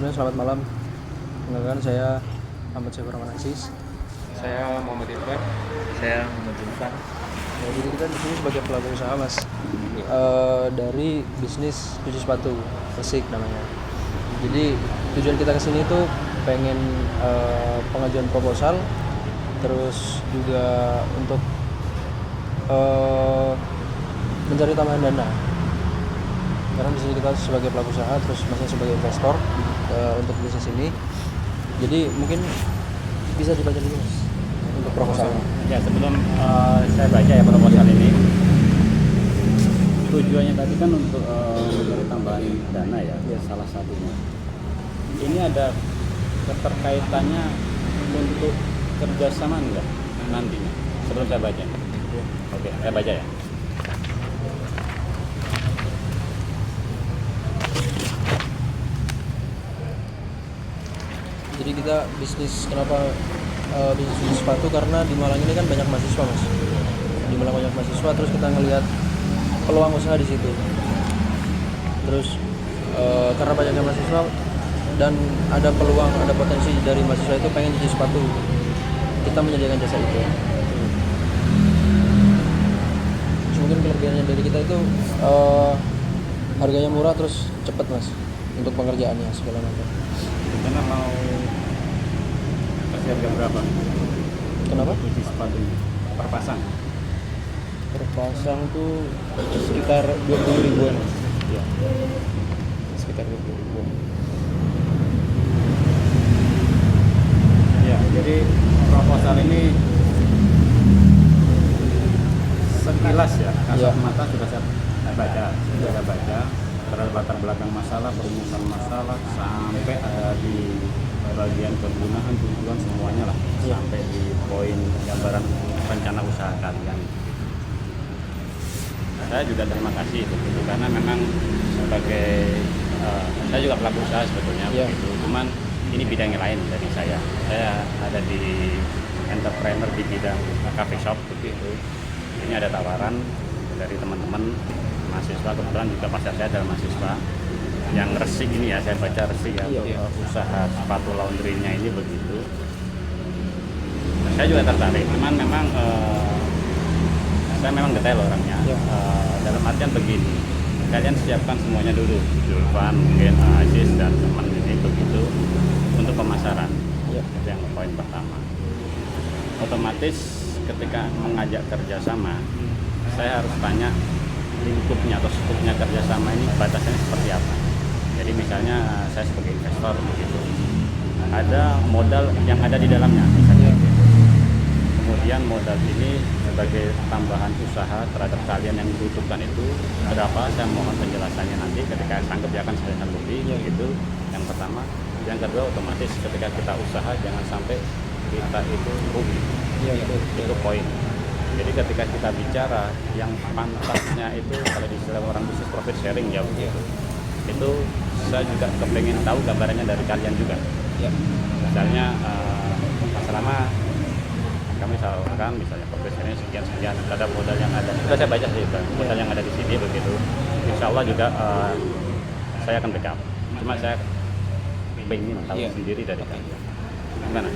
Sebelumnya selamat malam. Perkenalkan saya Ahmad Syafir Rahman Aziz. Saya Muhammad Irfan. Saya Muhammad Irfan. Ya, jadi kita di sini sebagai pelaku usaha mas, dari bisnis cuci sepatu, Resik namanya. Jadi tujuan kita kesini tuh pengen pengajuan proposal, terus juga untuk mencari tambahan dana. Karena di sini kita sebagai pelaku usaha, terus masih sebagai investor untuk bisnis ini. Jadi mungkin bisa dibaca dulu mas untuk proposalnya. Ya, sebelum saya baca ya proposal ini, tujuannya tadi kan untuk mencari tambahan dana ya, salah satunya. Ini ada keterkaitannya untuk kerjasama enggak nantinya? Sebelum saya baca. Oke, saya baca ya. Jadi kita kenapa bisnis sepatu, karena di Malang ini kan banyak mahasiswa mas. Di Malang banyak mahasiswa, terus kita ngelihat peluang usaha di situ. Terus karena banyaknya mahasiswa dan ada peluang, ada potensi dari mahasiswa itu pengen cuci sepatu, kita menyediakan jasa itu. Terus mungkin kelebihannya dari kita itu harganya murah, terus cepet mas untuk pengerjaannya segala macam. Karena mau kasih harga berapa? Kenapa? Cuci sepatunya per pasang. Per pasang tuh sekitar 20 ribuan. Ya. Sekitar 20 ribuan. Ya, jadi proposal ini sekilas ya, kasat mata sudah saya baca, terhadap latar belakang masalah, perumusan masalah, sampai ada di bagian kegunaan, tujuan semuanya lah, sampai di poin gambaran rencana usaha kalian. Saya juga terima kasih itu, karena memang sebagai saya juga pelaku usaha sebetulnya begitu, cuman ini bidangnya lain dari saya. Saya ada di entrepreneur di bidang cafe shop begitu. Ini ada tawaran dari teman-teman mahasiswa, kebetulan juga pasar saya adalah mahasiswa yang Resik ini ya, saya baca Resik ya, usaha sepatu laundry-nya ini begitu. Saya juga tertarik, cuman memang saya memang detail orangnya. Dalam artian begini, kalian siapkan semuanya dulu, Irfan, mungkin Aziz dan teman ini begitu, untuk pemasaran. Itu yang poin pertama. Otomatis ketika mengajak kerjasama, saya harus tanya lingkupnya atau skupnya kerjasama ini batasannya seperti apa. Jadi misalnya saya sebagai investor begitu, ada modal yang ada di dalamnya misalnya. Kemudian modal ini sebagai tambahan usaha terhadap kalian yang dibutuhkan itu berapa, saya mohon penjelasannya nanti ketika sanggup ya akan saya sanggupi gitu. Yang pertama. Yang kedua, otomatis ketika kita usaha jangan sampai kita itu rugi. Itu poin. Jadi ketika kita bicara yang pantasnya itu, kalau di istilah orang bisnis profit sharing ya begitu. Itu saya juga kepengen tahu gambarannya dari kalian juga. Misalnya selama kami salurkan misalnya profit sharing sekian terhadap modal yang ada. Sudah saya baca sih modal yang ada di sini begitu. Insya Allah juga saya akan backup. Cuma saya pengen tahu sendiri dari kalian. Gimana?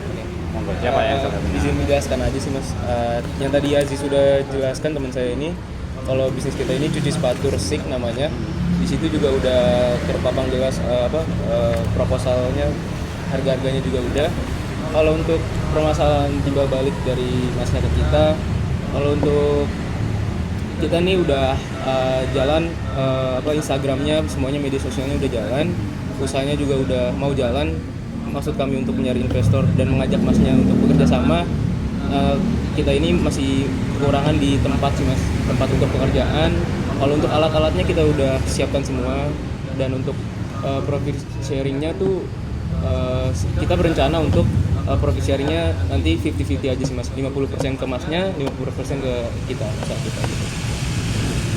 Monggo, siapa yang izin menjelaskan aja sih mas. Yang tadi Aziz sudah jelaskan, teman saya ini kalau bisnis kita ini cuci sepatu Resik namanya. Di situ juga udah terpapang jelas proposalnya, harga-harganya juga udah. Kalau untuk permasalahan timbal balik dari masnya ke kita, kalau untuk kita nih udah jalan, Instagramnya semuanya, media sosialnya udah jalan, usahanya juga udah mau jalan. Maksud kami untuk mencari investor dan mengajak masnya untuk bekerja sama, kita ini masih kekurangan di tempat sih mas, tempat untuk pekerjaan. Kalau untuk alat-alatnya kita udah siapkan semua, dan untuk profit sharingnya tuh kita berencana untuk profit sharingnya nanti 50-50 aja sih mas, 50% ke masnya, 50% ke kita, usaha kita gitu.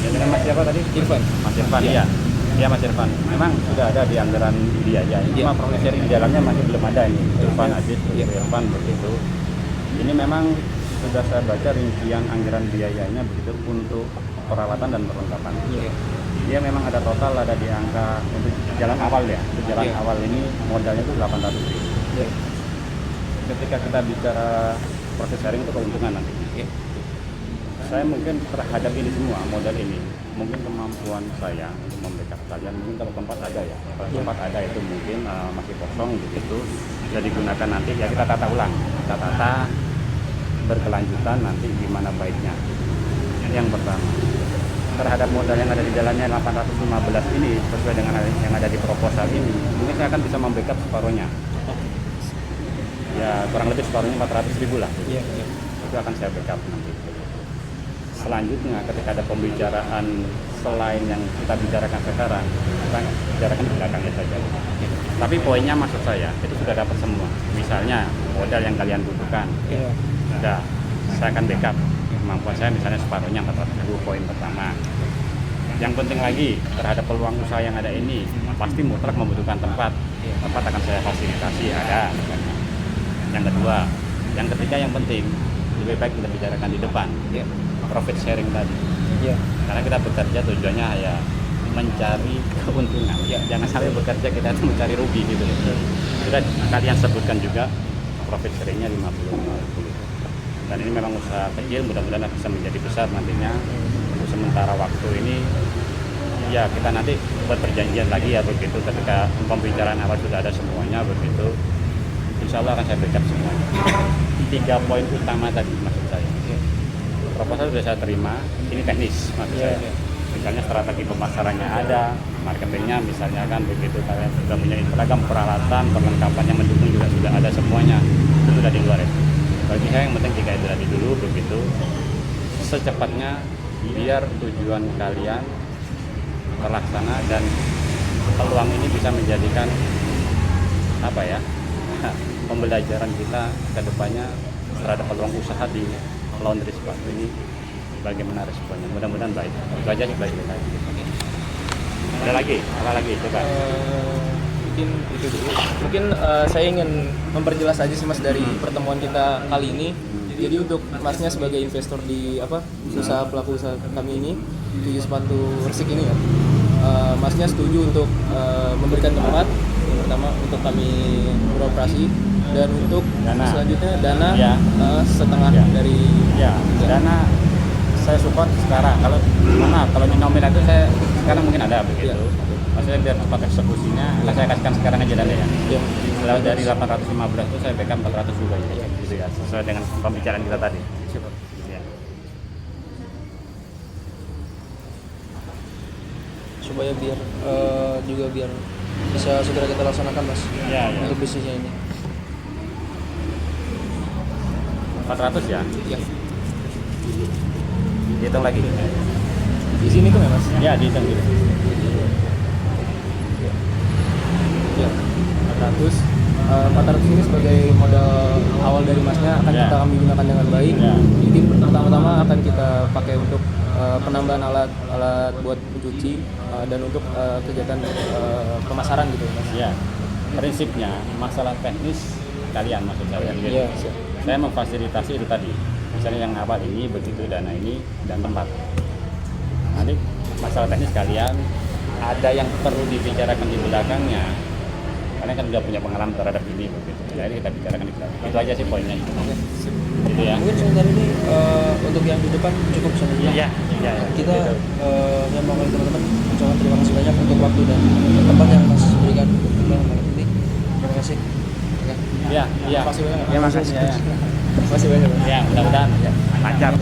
Ya, dengan Mas siapa tadi? Irfan. Mas Irfan, iya. Iya Mas Irfan, memang sudah ada di anggaran biaya. Cuma profit sharing di dalamnya masih belum ada ini. Irfan, Aziz, Irfan begitu. Ini memang sudah saya baca rincian anggaran biayanya begitu untuk peralatan dan perlengkapan. dia memang ada total ada di angka untuk jalan awal ya. Untuk jalan Iya. awal ini modalnya itu 800.000. Iya. Ketika kita bicara proses sharing itu keuntungan nanti. Iya. Saya mungkin terhadap ini semua modal ini, mungkin kemampuan saya untuk membackup kalian mungkin kalau tempat ada ya, kalau tempat ada itu mungkin masih kosong begitu, bisa digunakan nanti ya kita tata ulang, kita tata berkelanjutan nanti gimana baiknya. Yang pertama, terhadap modal yang ada di dalamnya 815 ini sesuai dengan yang ada di proposal ini, mungkin saya akan bisa membackup separuhnya. Ya kurang lebih separuhnya 400.000 lah. Iya. Iya. Itu akan saya backup nanti. Selanjutnya ketika ada pembicaraan selain yang kita bicarakan sekarang, kita bicarakan di belakangnya saja. Tapi poinnya maksud saya itu sudah dapat semua. Misalnya modal yang kalian butuhkan, Iya. sudah saya akan backup kemampuan saya misalnya separuhnya 400.000 poin pertama. Yang penting lagi terhadap peluang usaha yang ada ini pasti mutlak membutuhkan tempat. Tempat akan saya fasilitasi ada. Yang kedua, yang ketiga yang penting lebih baik kita bicarakan di depan. Iya. Profit sharing tadi. Iya. Karena kita bekerja tujuannya ya mencari keuntungan. Ya, jangan sampai bekerja kita itu mencari rugi gitu. Sudah kalian sebutkan juga profit sharingnya 50-50. Dan ini memang usaha kecil, mudah-mudahan bisa menjadi besar nantinya. Untuk sementara waktu ini ya kita nanti buat perjanjian lagi ya begitu ketika pembicaraan awal sudah ada semuanya begitu. Insya Allah akan saya backup semuanya. 3 poin utama tadi maksud saya. Proposal sudah saya terima, ini teknis maksud saya. Misalnya strategi pemasarannya ada, marketingnya misalnya kan begitu, kalian sudah punya beragam peralatan, perlengkapan yang mendukung juga sudah ada semuanya, itu sudah di luar itu. Bagi saya yang penting 3 itu tadi dulu begitu, secepatnya biar tujuan kalian terlaksana dan peluang ini bisa menjadikan apa ya pembelajaran kita ke depannya terhadap peluang usaha di laundry sepatu ini bagaimana responnya, mudah-mudahan baik. Itu aja sih baik. Ada lagi, apa lagi coba? Mungkin itu dulu. Mungkin saya ingin memperjelas aja sih Mas dari pertemuan kita kali ini. Jadi untuk Masnya sebagai investor di usaha pelaku usaha kami ini, di sepatu Resik ini ya, Masnya setuju untuk memberikan tempat yang pertama untuk kami beroperasi dan untuk Dana. selanjutnya dana Ya. setengah Ya. dari Dana saya support sekarang. Kalau di nominal itu saya sekarang mungkin ada begitu. Ya. Maksudnya biar cepat eksekusinya, saya kasihkan sekarang aja dana ya. Ya. Setelah dari 815 itu saya backup 400 juga ya. Gitu ya, sesuai dengan pembicaraan kita tadi. Siapa? Ya. supaya biar biar bisa segera kita laksanakan Mas Ya. untuk bisnisnya ini. 400 ya. Ya. Hitung lagi. Di sini tuh ya Mas. Ya, dihitung gitu. Ya. 400. 400 ini sebagai modal awal dari Masnya akan Ya. kita kami gunakan dengan baik. Ya. Mungkin pertama-tama akan kita pakai untuk penambahan alat buat mencuci dan untuk kegiatan pemasaran gitu Mas. Ya. Prinsipnya masalah teknis kalian maksud saya gitu. Iya. Saya memfasilitasi itu tadi. Misalnya yang awal ini begitu, dana ini dan tempat. Nanti masalah teknis kalian ada yang perlu dibicarakan di belakangnya. Kalian kan sudah punya pengalaman terhadap ini begitu. Jadi kita bicarakan di belakang. Itu aja sih poinnya. Gitu ya. Mungkin sebentar ini untuk yang di depan cukup sampai sini. Iya, iya. Kita Gitu. yang mau teman-teman ucapkan terima kasih banyak untuk waktu dan tempat yang Mas berikan malam ini. Terima kasih. Oke. Iya, iya. Makasih banyak. Ya, makasih ya. Makasih banyak Mas. Ya, mudah-mudahan lancar.